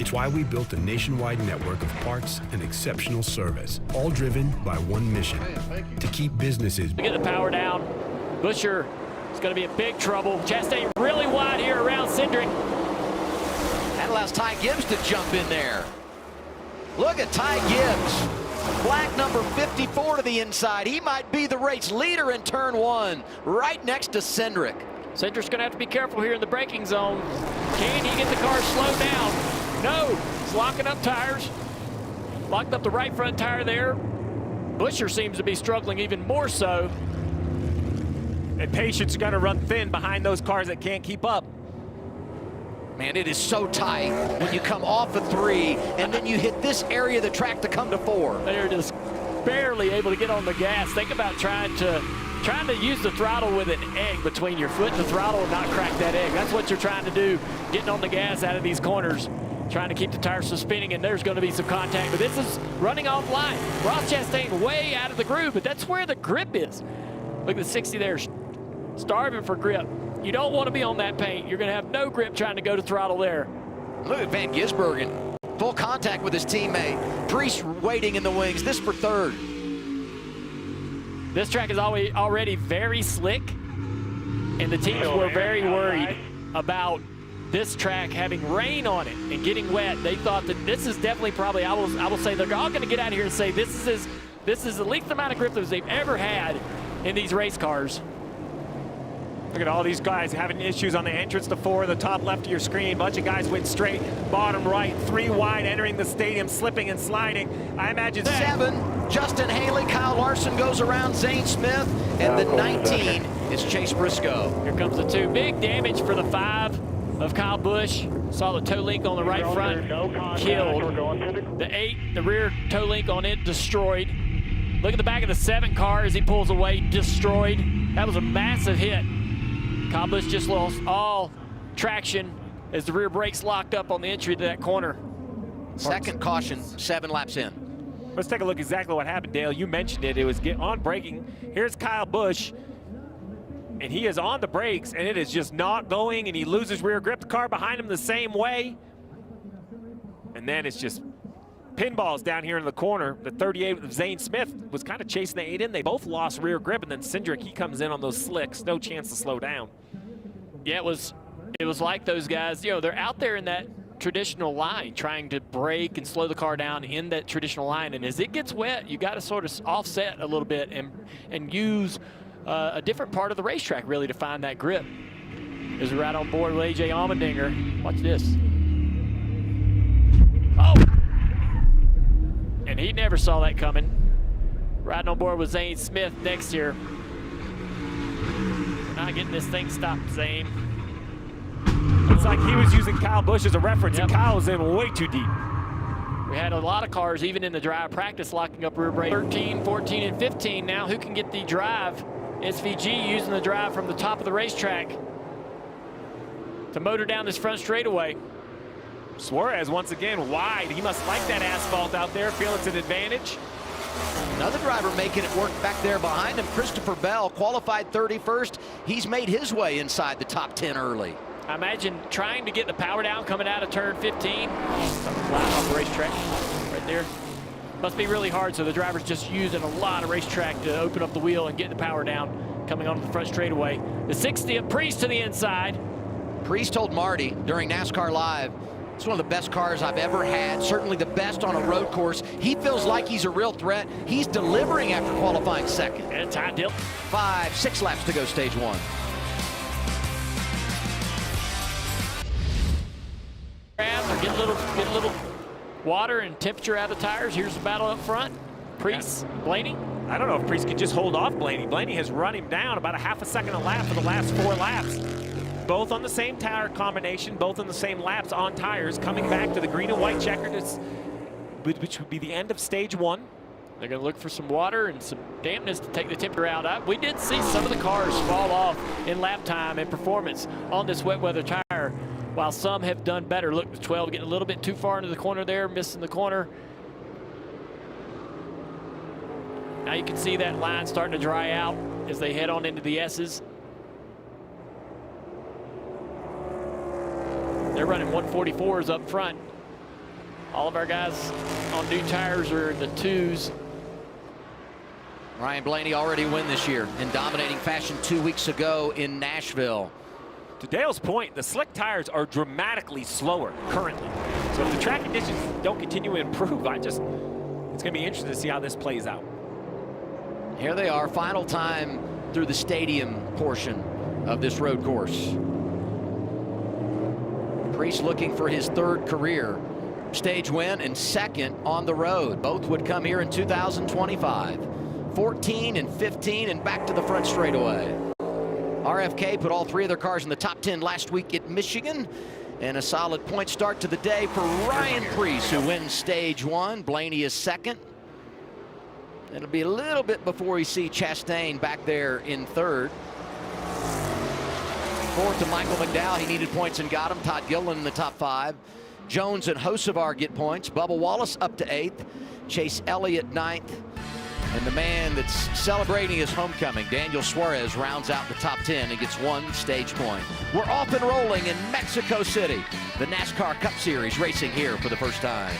It's why we built a nationwide network of parts and exceptional service, all driven by one mission, to keep businesses. To get the power down, Buscher is going to be in big trouble. Chastain really wide here around Cindric. That allows Ty Gibbs to jump in there. Look at Ty Gibbs. Black number 54 to the inside. He might be the race leader in turn one, right next to Cindric. Cindric's going to have to be careful here in the braking zone. Can he get the car slowed down? No, he's locking up tires. Locked up the right front tire there. Buscher seems to be struggling even more so. And patience is going to run thin behind those cars that can't keep up. Man, it is so tight when you come off of 3 and then you hit this area of the track to come to 4. They're just barely able to get on the gas. Think about trying to use the throttle with an egg between your foot and the throttle and not crack that egg. That's what you're trying to do, getting on the gas out of these corners, trying to keep the tires from spinning, and there's going to be some contact. But this is running offline. Ross Chastain way out of the groove, but that's where the grip is. Look at the 60 there, starving for grip. You don't want to be on that paint. You're going to have no grip trying to go to throttle there. Look at Van Gisbergen. Full contact with his teammate. Priest waiting in the wings. This for third. This track is already very slick, and the teams were very worried about this track having rain on it and getting wet. They thought that this is definitely probably, I will say, they're all going to get out of here and say this is the least amount of grip that they've ever had in these race cars. Look at all these guys having issues on the entrance to 4, the top left of your screen. Bunch of guys went straight, bottom right, 3 wide, entering the stadium, slipping and sliding. I imagine 7, Justin Haley, Kyle Larson goes around Zane Smith, and the 19 is Chase Briscoe. Here comes the 2. Big damage for the 5 of Kyle Busch. Saw the toe link on the right front killed. The 8, the rear toe link on it destroyed. Look at the back of the 7 car as he pulls away, destroyed. That was a massive hit. Kyle Busch just lost all traction as the rear brakes locked up on the entry to that corner. Second caution, 7 laps in. Let's take a look exactly what happened, Dale. You mentioned it. It was on braking. Here's Kyle Busch, and he is on the brakes, and it is just not going, and he loses rear grip. The car behind him the same way. And then it's just pinballs down here in the corner. The 38 of Zane Smith was kind of chasing the 8 in. They both lost rear grip, and then Cindric, he comes in on those slicks. No chance to slow down. Yeah, it was like those guys, you know, they're out there in that traditional line trying to brake and slow the car down in that traditional line, and as it gets wet, you got to sort of offset a little bit and use a different part of the racetrack really to find that grip. Is right on board with AJ Allmendinger. Watch this. Oh! And he never saw that coming. Riding on board with Zane Smith next here. Not getting this thing stopped, Zane. It's like he was using Kyle Busch as a reference, and Kyle was in way too deep. We had a lot of cars, even in the drive practice, locking up rear brake. 13, 14, and 15 now. Who can get the drive? SVG using the drive from the top of the racetrack to motor down this front straightaway. Suarez once again wide. He must like that asphalt out there, feel it's an advantage. Another driver making it work back there behind him, Christopher Bell, qualified 31st. He's made his way inside the top 10 early. I imagine trying to get the power down coming out of turn 15. Flat off the racetrack right there. Must be really hard, so the driver's just using a lot of racetrack to open up the wheel and get the power down coming onto the front straightaway. The 60 of Priest to the inside. Priest told Marty during NASCAR Live, it's one of the best cars I've ever had, certainly the best on a road course. He feels like he's a real threat. He's delivering after qualifying second. And time deal. 5, 6 laps to go, stage 1. Get a little water and temperature out of the tires. Here's the battle up front. Priest, Blaney. I don't know if Priest could just hold off Blaney. Blaney has run him down about a half a second a lap for the last 4 laps. Both on the same tire combination, both on the same laps on tires, coming back to the green and white checkered, which would be the end of stage 1. They're going to look for some water and some dampness to take the temperature out. We did see some of the cars fall off in lap time and performance on this wet weather tire, while some have done better. Look, the 12 getting a little bit too far into the corner there, missing the corner. Now you can see that line starting to dry out as they head on into the S's. They're running 144s up front. All of our guys on new tires are in the 2s. Ryan Blaney already won this year in dominating fashion 2 weeks ago in Nashville. To Dale's point, the slick tires are dramatically slower currently. So if the track conditions don't continue to improve, it's going to be interesting to see how this plays out. Here they are, final time through the stadium portion of this road course. Priest looking for his 3rd career stage win and 2nd on the road. Both would come here in 2025. 14 and 15 and back to the front straightaway. RFK put all 3 of their cars in the top 10 last week at Michigan. And a solid point start to the day for Ryan Priest, who wins stage 1. Blaney is 2nd. It'll be a little bit before we see Chastain back there in 3rd. 4th to Michael McDowell. He needed points and got them. Todd Gilliland in the top 5. Jones and Hocevar get points. Bubba Wallace up to 8th. Chase Elliott 9th. And the man that's celebrating his homecoming, Daniel Suarez, rounds out the top 10 and gets 1 stage point. We're off and rolling in Mexico City. The NASCAR Cup Series racing here for the first time.